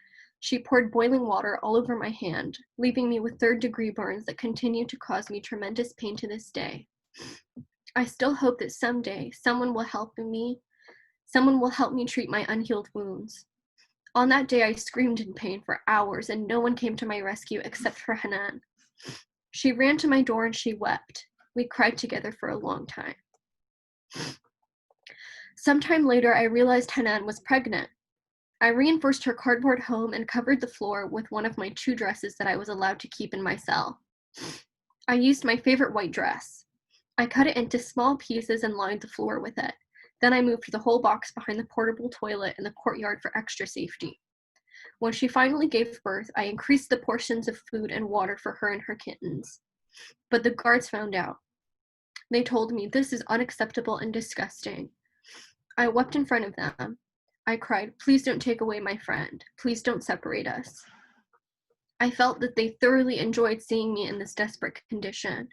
she poured boiling water all over my hand, leaving me with third-degree burns that continue to cause me tremendous pain to this day. I still hope that someday someone will help me treat my unhealed wounds. On that day, I screamed in pain for hours, and no one came to my rescue except for Hanan. She ran to my door and she wept. We cried together for a long time. Sometime later, I realized Hanan was pregnant. I reinforced her cardboard home and covered the floor with one of my 2 dresses that I was allowed to keep in my cell. I used my favorite white dress. I cut it into small pieces and lined the floor with it. Then I moved the whole box behind the portable toilet in the courtyard for extra safety. When she finally gave birth, I increased the portions of food and water for her and her kittens. But the guards found out. They told me, "This is unacceptable and disgusting." I wept in front of them. I cried, "Please don't take away my friend. Please don't separate us." I felt that they thoroughly enjoyed seeing me in this desperate condition.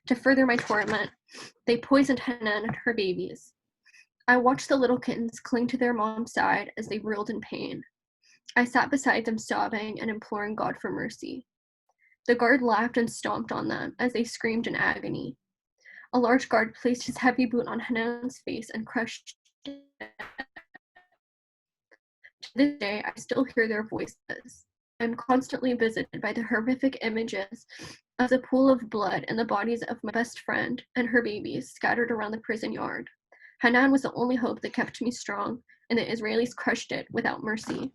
To further my torment, they poisoned Hanan and her babies. I watched the little kittens cling to their mom's side as they reeled in pain. I sat beside them sobbing and imploring God for mercy. The guard laughed and stomped on them as they screamed in agony. A large guard placed his heavy boot on Hanan's face and crushed it. To this day, I still hear their voices. I am constantly visited by the horrific images of the pool of blood and the bodies of my best friend and her babies scattered around the prison yard. Hanan was the only hope that kept me strong, and the Israelis crushed it without mercy.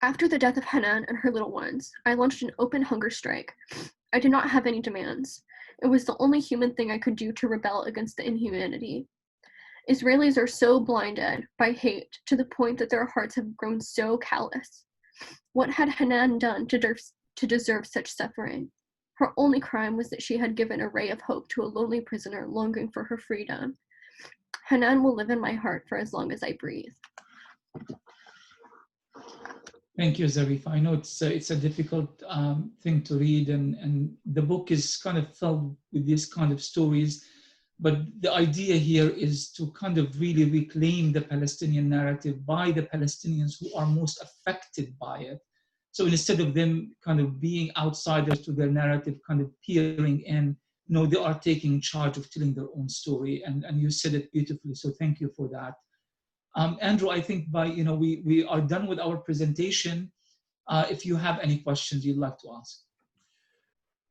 After the death of Hanan and her little ones, I launched an open hunger strike. I did not have any demands. It was the only human thing I could do to rebel against the inhumanity. Israelis are so blinded by hate to the point that their hearts have grown so callous. What had Hanan done to deserve such suffering? Her only crime was that she had given a ray of hope to a lonely prisoner longing for her freedom. Hanan will live in my heart for as long as I breathe. Thank you, Zarefah. I know it's a difficult thing to read, and the book is kind of filled with these kind of stories. But the idea here is to kind of really reclaim the Palestinian narrative by the Palestinians who are most affected by it. So instead of them kind of being outsiders to their narrative, kind of peering in, no, they are taking charge of telling their own story. And you said it beautifully, so thank you for that. Andrew, I think we are done with our presentation. If you have any questions you'd like to ask.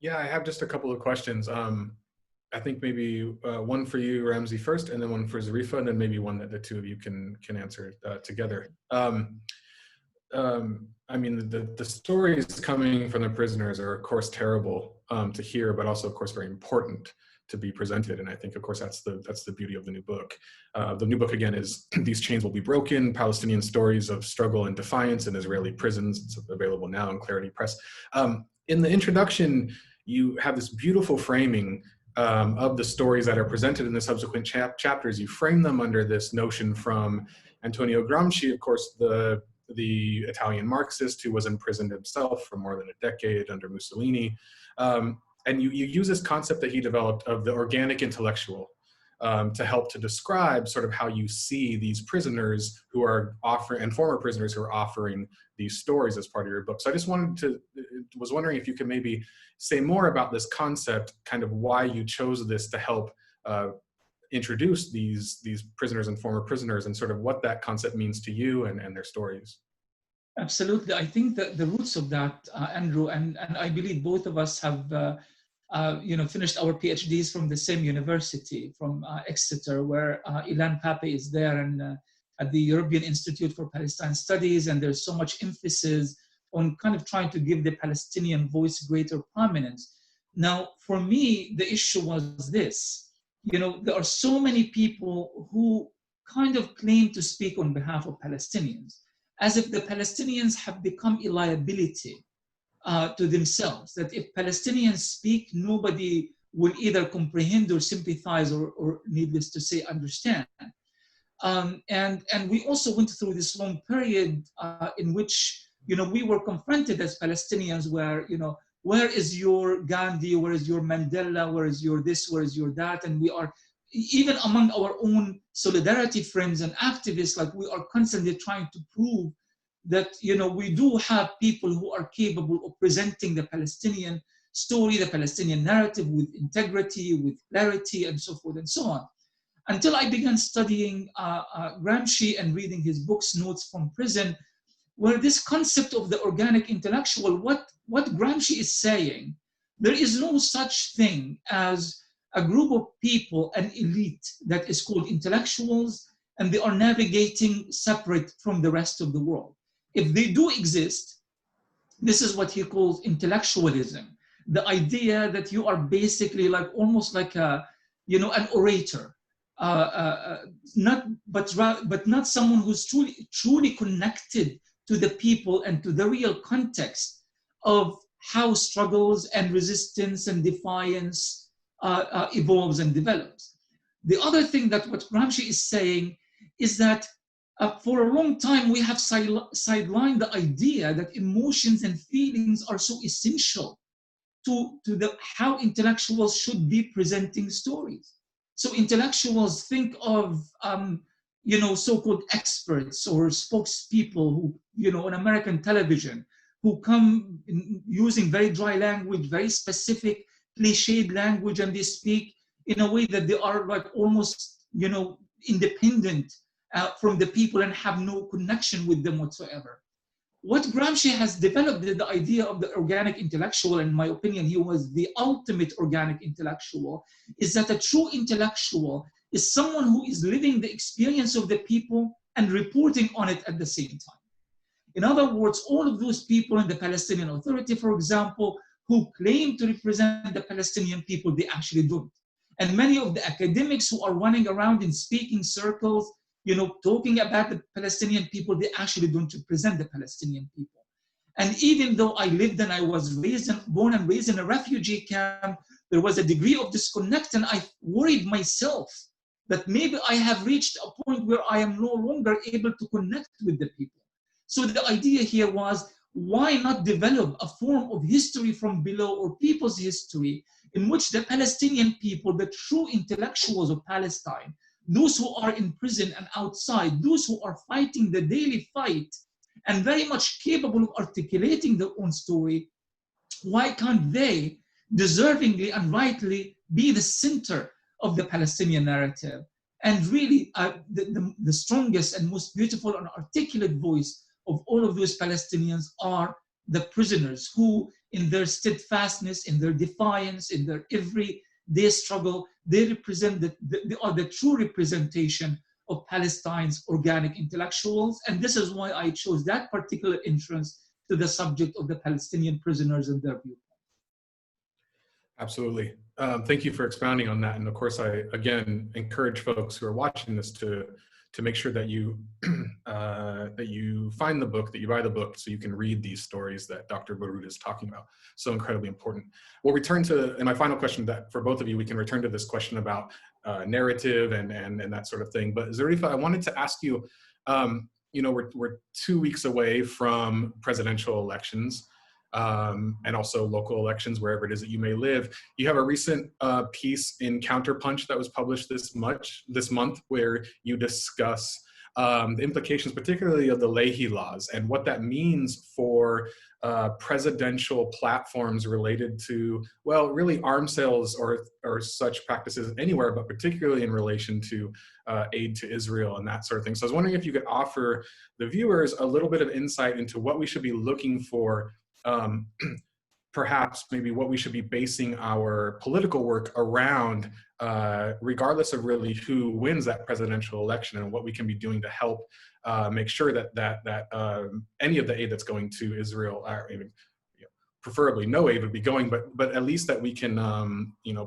Yeah, I have just a couple of questions. I think maybe one for you, Ramzy, first, and then one for Zarefah, and then maybe one that the two of you can answer together. I mean, the stories coming from the prisoners are, of course, terrible to hear, but also, of course, very important to be presented. And I think, of course, that's the beauty of the new book. The new book, again, is These Chains Will Be Broken, Palestinian Stories of Struggle and Defiance in Israeli Prisons. It's available now in Clarity Press. In the introduction, you have this beautiful framing of the stories that are presented in the subsequent chapters. You frame them under this notion from Antonio Gramsci, of course, the Italian Marxist who was imprisoned himself for more than a decade under Mussolini. And you use this concept that he developed of the organic intellectual to help to describe sort of how you see these prisoners who are offering, and former prisoners who are offering these stories as part of your book. So I just was wondering if you could maybe say more about this concept, kind of why you chose this to help introduce these prisoners and former prisoners, and sort of what that concept means to you and their stories. Absolutely. I think that the roots of that, Andrew, and I believe both of us have finished our PhDs from the same university, from Exeter, where Ilan Pape is there, and at the European Institute for Palestine Studies, and there's so much emphasis on kind of trying to give the Palestinian voice greater prominence. Now, for me, the issue was this. There are so many people who kind of claim to speak on behalf of Palestinians, as if the Palestinians have become a liability to themselves, that if Palestinians speak, nobody will either comprehend or sympathize or needless to say, understand. And we also went through this long period in which we were confronted as Palestinians where, where is your Gandhi, where is your Mandela, where is your this, where is your that? And we are, even among our own solidarity friends and activists, like we are constantly trying to prove that we do have people who are capable of presenting the Palestinian story, the Palestinian narrative with integrity, with clarity, and so forth and so on. Until I began studying Gramsci and reading his books, Notes from Prison, where this concept of the organic intellectual, what Gramsci is saying, there is no such thing as a group of people, an elite that is called intellectuals, and they are navigating separate from the rest of the world. If they do exist, this is what he calls intellectualism. The idea that you are basically like almost like an orator, but not someone who's truly connected to the people and to the real context of how struggles and resistance and defiance evolves and develops. The other thing that what Ramzy is saying is that for a long time we have sidelined the idea that emotions and feelings are so essential to how intellectuals should be presenting stories. So intellectuals think of so-called experts or spokespeople who, on American television, who come using very dry language, very specific, cliched language, and they speak in a way that they are like almost, independent from the people and have no connection with them whatsoever. What Gramsci has developed is the idea of the organic intellectual. In my opinion, he was the ultimate organic intellectual, is that a true intellectual is someone who is living the experience of the people and reporting on it at the same time. In other words, all of those people in the Palestinian Authority, for example, who claim to represent the Palestinian people, they actually don't. And many of the academics who are running around in speaking circles, talking about the Palestinian people, they actually don't represent the Palestinian people. And even though I lived and I was born and raised in a refugee camp, there was a degree of disconnect, and I worried myself that maybe I have reached a point where I am no longer able to connect with the people. So the idea here was, why not develop a form of history from below, or people's history, in which the Palestinian people, the true intellectuals of Palestine, those who are in prison and outside, those who are fighting the daily fight and very much capable of articulating their own story, why can't they deservingly and rightly be the center of the Palestinian narrative? And really the strongest and most beautiful and articulate voice of all of those Palestinians are the prisoners, who in their steadfastness, in their defiance, in their everyday struggle, they represent they are the true representation of Palestine's organic intellectuals. And this is why I chose that particular entrance to the subject of the Palestinian prisoners and their viewpoint. Absolutely. Thank you for expounding on that. And of course, I, again, encourage folks who are watching this to make sure that you that you find the book, that you buy the book, so you can read these stories that Dr. Baroud is talking about. So incredibly important. We'll return to, in my final question, that for both of you, we can return to this question about narrative and that sort of thing. But Zarefah, I wanted to ask you, we're 2 weeks away from presidential elections. And also local elections, wherever it is that you may live. You have a recent piece in CounterPunch that was published this month, where you discuss the implications, particularly of the Leahy laws, and what that means for presidential platforms related to, well, really arms sales or such practices anywhere, but particularly in relation to aid to Israel and that sort of thing. So I was wondering if you could offer the viewers a little bit of insight into what we should be looking for, perhaps maybe what we should be basing our political work around, regardless of really who wins that presidential election, and what we can be doing to help make sure that any of the aid that's going to Israel, preferably no aid would be going, but at least that we can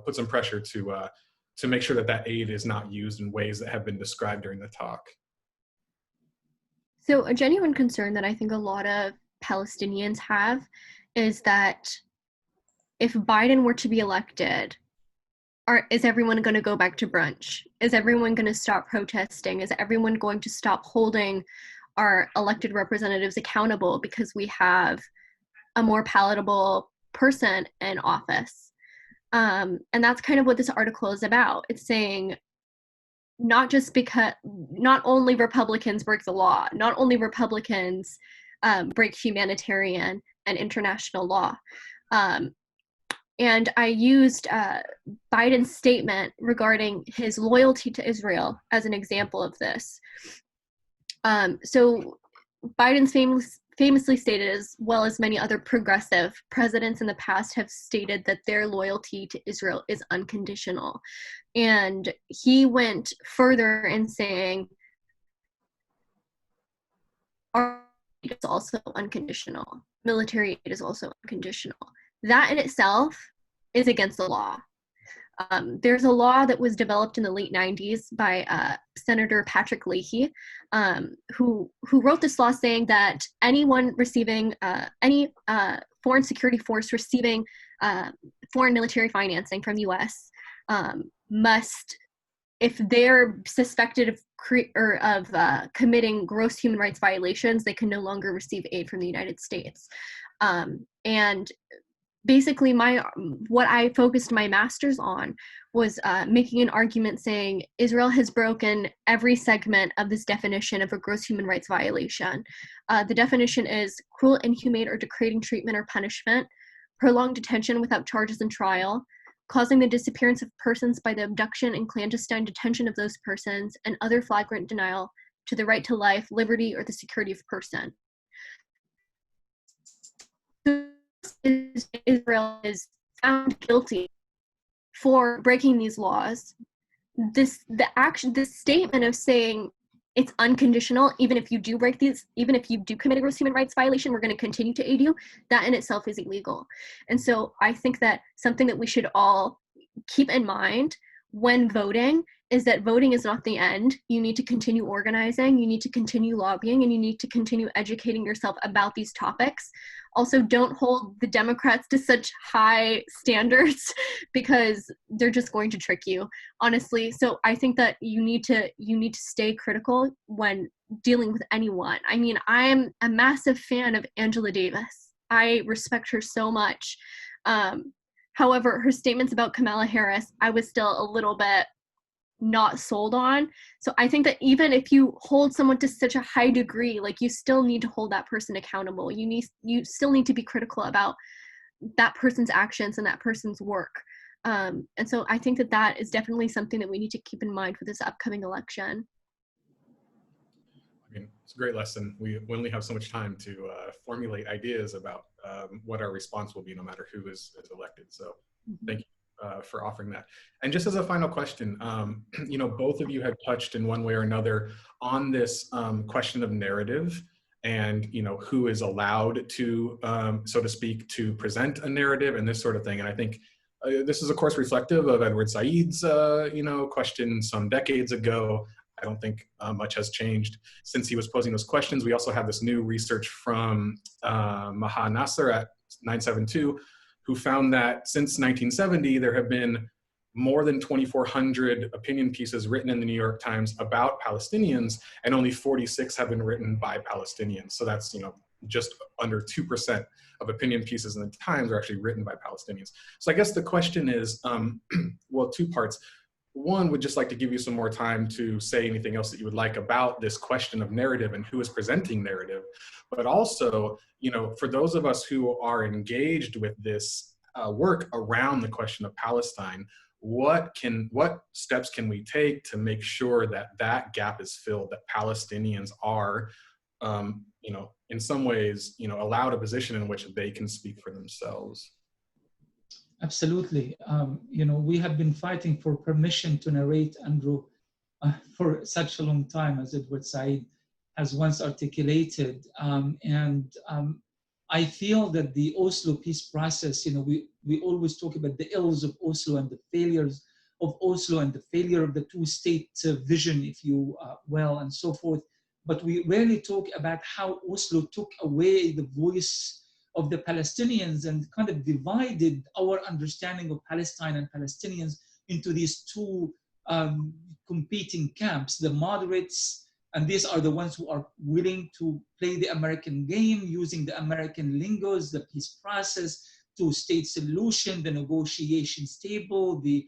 put some pressure to make sure that aid is not used in ways that have been described during the talk. So a genuine concern that I think a lot of Palestinians have is that if Biden were to be elected, is everyone going to go back to brunch? Is everyone going to stop protesting? Is everyone going to stop holding our elected representatives accountable because we have a more palatable person in office? And that's kind of what this article is about. It's saying not only Republicans break the law, not only Republicans break humanitarian and international law. And I used Biden's statement regarding his loyalty to Israel as an example of this. So Biden's famously stated, as well as many other progressive presidents in the past have stated, that their loyalty to Israel is unconditional. And he went further in saying, our aid is also unconditional. Military aid is also unconditional. That in itself is against the law. There's a law that was developed in the late 90s by Senator Patrick Leahy, who wrote this law saying that anyone receiving, any foreign security force receiving foreign military financing from the US must, if they're suspected of committing gross human rights violations, they can no longer receive aid from the United States. And basically what I focused my master's on was making an argument saying Israel has broken every segment of this definition of a gross human rights violation. The definition is cruel, inhumane, or degrading treatment or punishment, prolonged detention without charges and trial, causing the disappearance of persons by the abduction and clandestine detention of those persons, and other flagrant denial to the right to life, liberty, or the security of person. Israel is found guilty for breaking these laws. This statement of saying it's unconditional, even if you do break these, even if you do commit a gross human rights violation, we're going to continue to aid you, that in itself is illegal. And so I think that something that we should all keep in mind when voting is that voting is not the end. You need to continue organizing, you need to continue lobbying, and you need to continue educating yourself about these topics. Also, don't hold the Democrats to such high standards because they're just going to trick you, honestly. So I think that you need to stay critical when dealing with anyone. I mean, I'm a massive fan of Angela Davis. I respect her so much. However, her statements about Kamala Harris, I was still a little bit not sold on. So I think that even if you hold someone to such a high degree, like, you still need to hold that person accountable. You still need to be critical about that person's actions and that person's work. And so I think that that is definitely something that we need to keep in mind for this upcoming election. I mean, it's a great lesson. We only have so much time to formulate ideas about what our response will be, no matter who is elected. So thank you for offering that. And just as a final question, you know, both of you have touched in one way or another on this question of narrative and, you know, who is allowed to, so to speak, to present a narrative and this sort of thing. And I think this is, of course, reflective of Edward Said's, you know, question some decades ago. I don't think much has changed since he was posing those questions. We also have this new research from Maha Nasser at 972, who found that since 1970, there have been more than 2,400 opinion pieces written in the New York Times about Palestinians, and only 46 have been written by Palestinians. So that's, you know, just under 2% of opinion pieces in the Times are actually written by Palestinians. So I guess the question is, well, two parts. One, would just like to give you some more time to say anything else that you would like about this question of narrative and who is presenting narrative. But also, you know, for those of us who are engaged with this work around the question of Palestine, what steps can we take to make sure that that gap is filled, that Palestinians are, you know, in some ways, you know, allowed a position in which they can speak for themselves? Absolutely. You know, we have been fighting for permission to narrate, Andrew, for such a long time, as Edward Said has once articulated. I feel that the Oslo peace process, you know, we always talk about the ills of Oslo and the failures of Oslo and the failure of the two-state vision, if you will, and so forth. But we rarely talk about how Oslo took away the voice of the Palestinians and kind of divided our understanding of Palestine and Palestinians into these two competing camps, the moderates, and these are the ones who are willing to play the American game using the American lingos, the peace process, two-state solution, the negotiations table, the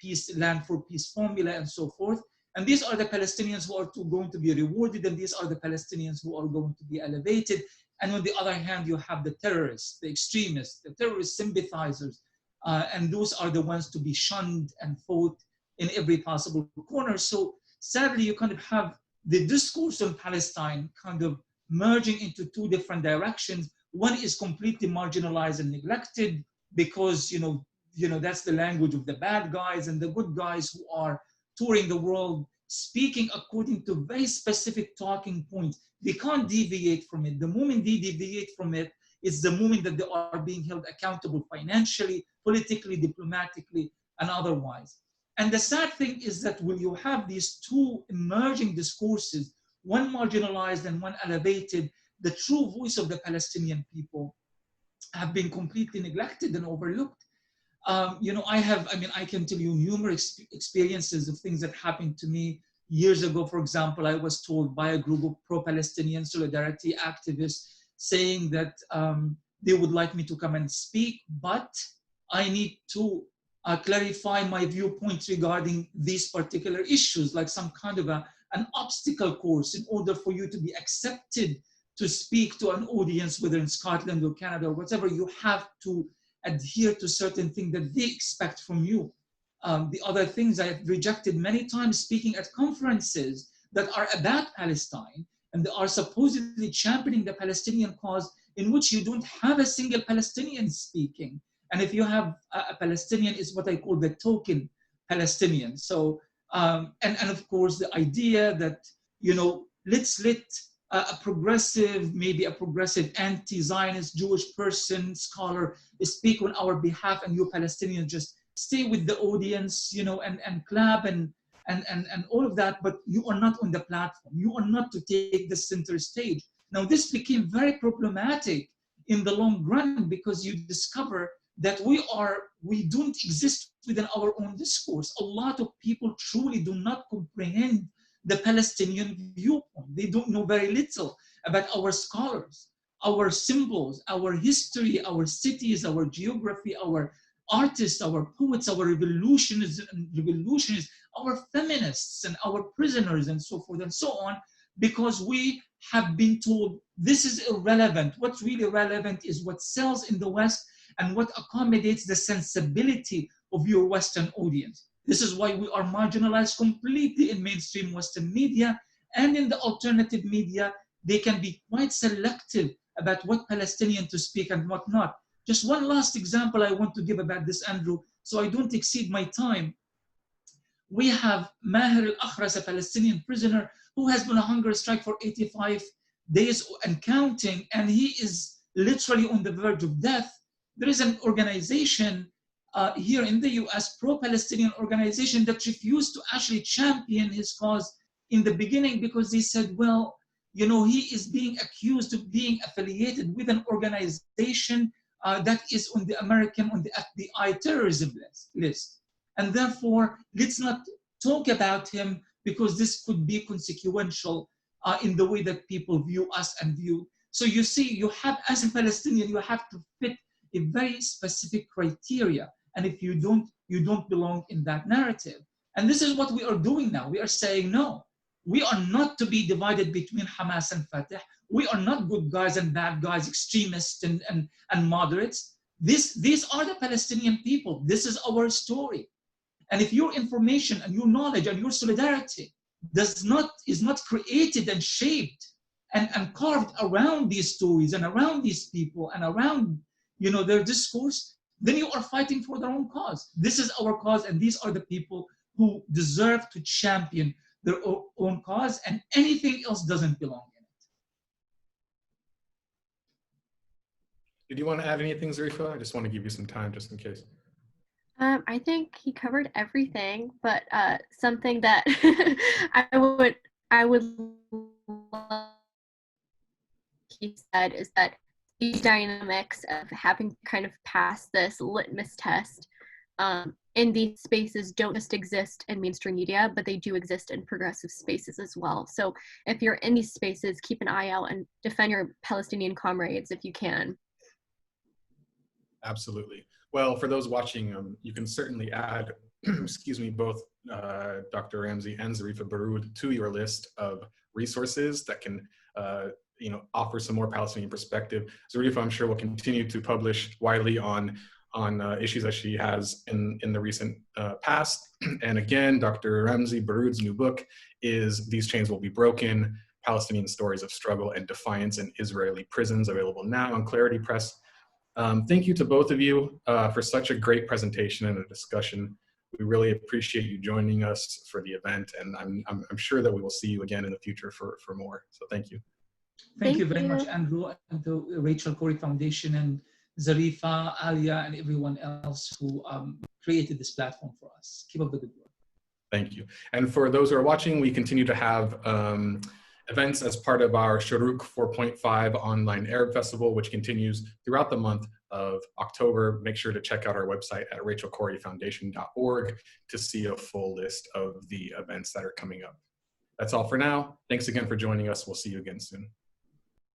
peace, land for peace formula, and so forth. And these are the Palestinians who are going to be rewarded, and these are the Palestinians who are going to be elevated. And on the other hand, you have the terrorists, the extremists, the terrorist sympathizers, and those are the ones to be shunned and fought in every possible corner. So sadly, you kind of have the discourse on Palestine kind of merging into two different directions. One is completely marginalized and neglected because, you know, that's the language of the bad guys, and the good guys who are touring the world, speaking according to very specific talking points. They can't deviate from it. The moment they deviate from it, it's the moment that they are being held accountable financially, politically, diplomatically, and otherwise. And the sad thing is that when you have these two emerging discourses, one marginalized and one elevated, the true voice of the Palestinian people have been completely neglected and overlooked. I can tell you numerous experiences of things that happened to me years ago. For example, I was told by a group of pro-Palestinian solidarity activists saying that they would like me to come and speak, but I need to clarify my viewpoint regarding these particular issues, like some kind of an obstacle course in order for you to be accepted to speak to an audience, whether in Scotland or Canada or whatever. You have to adhere to certain things that they expect from you. The other things I have rejected many times, speaking at conferences that are about Palestine, and they are supposedly championing the Palestinian cause, in which you don't have a single Palestinian speaking. And if you have a Palestinian, is what I call the token Palestinian. So, and of course, the idea that, let's let a progressive, maybe a progressive anti-Zionist Jewish person, scholar, speak on our behalf, and you Palestinians just stay with the audience, and clap and all of that, but you are not on the platform. You are not to take the center stage. Now, this became very problematic in the long run, because you discover that we don't exist within our own discourse. A lot of people truly do not comprehend the Palestinian viewpoint. They don't know very little about our scholars, our symbols, our history, our cities, our geography, our artists, our poets, our revolutionists, our feminists, and our prisoners, and so forth and so on, because we have been told this is irrelevant. What's really relevant is what sells in the West and what accommodates the sensibility of your Western audience. This is why we are marginalized completely in mainstream Western media, and in the alternative media, they can be quite selective about what Palestinian to speak and what not. Just one last example I want to give about this, Andrew, so I don't exceed my time. We have Maher al-Akhras, a Palestinian prisoner who has been on a hunger strike for 85 days and counting, and he is literally on the verge of death. There is an organization here in the US, pro-Palestinian organization, that refused to actually champion his cause in the beginning, because they said, well, he is being accused of being affiliated with an organization that is on the FBI terrorism list. And therefore, let's not talk about him, because this could be consequential in the way that people view us and view. So you see, you have, as a Palestinian, you have to fit a very specific criteria. And if you don't belong in that narrative. And this is what we are doing now. We are saying, no, we are not to be divided between Hamas and Fatah. We are not good guys and bad guys, extremists and moderates. These are the Palestinian people. This is our story. And if your information and your knowledge and your solidarity is not created and shaped and carved around these stories and around these people and around their discourse, then you are fighting for their own cause. This is our cause, and these are the people who deserve to champion their own cause, and anything else doesn't belong in it. Did you want to add anything, Zarefah? I just want to give you some time just in case. I think he covered everything, but something that I would love he said is that these dynamics of having to kind of pass this litmus test in these spaces don't just exist in mainstream media, but they do exist in progressive spaces as well. So if you're in these spaces, keep an eye out and defend your Palestinian comrades if you can. Absolutely. Well, for those watching, you can certainly add, excuse me, both Dr. Ramzy and Zarefah Baroud to your list of resources that can offer some more Palestinian perspective. Zarefah, I'm sure, will continue to publish widely on issues that she has in the recent past. And again, Dr. Ramzy Baroud's new book is These Chains Will Be Broken, Palestinian Stories of Struggle and Defiance in Israeli Prisons, available now on Clarity Press. Thank you to both of you for such a great presentation and a discussion. We really appreciate you joining us for the event, and I'm sure that we will see you again in the future for more. So thank you. Thank you very much, Andrew, and the Rachel Corrie Foundation, and Zarefah, Alia, and everyone else who created this platform for us. Keep up the good work. Thank you. And for those who are watching, we continue to have events as part of our Shuruk 4.5 online Arab Festival, which continues throughout the month of October. Make sure to check out our website at rachelcoreyfoundation.org to see a full list of the events that are coming up. That's all for now. Thanks again for joining us. We'll see you again soon.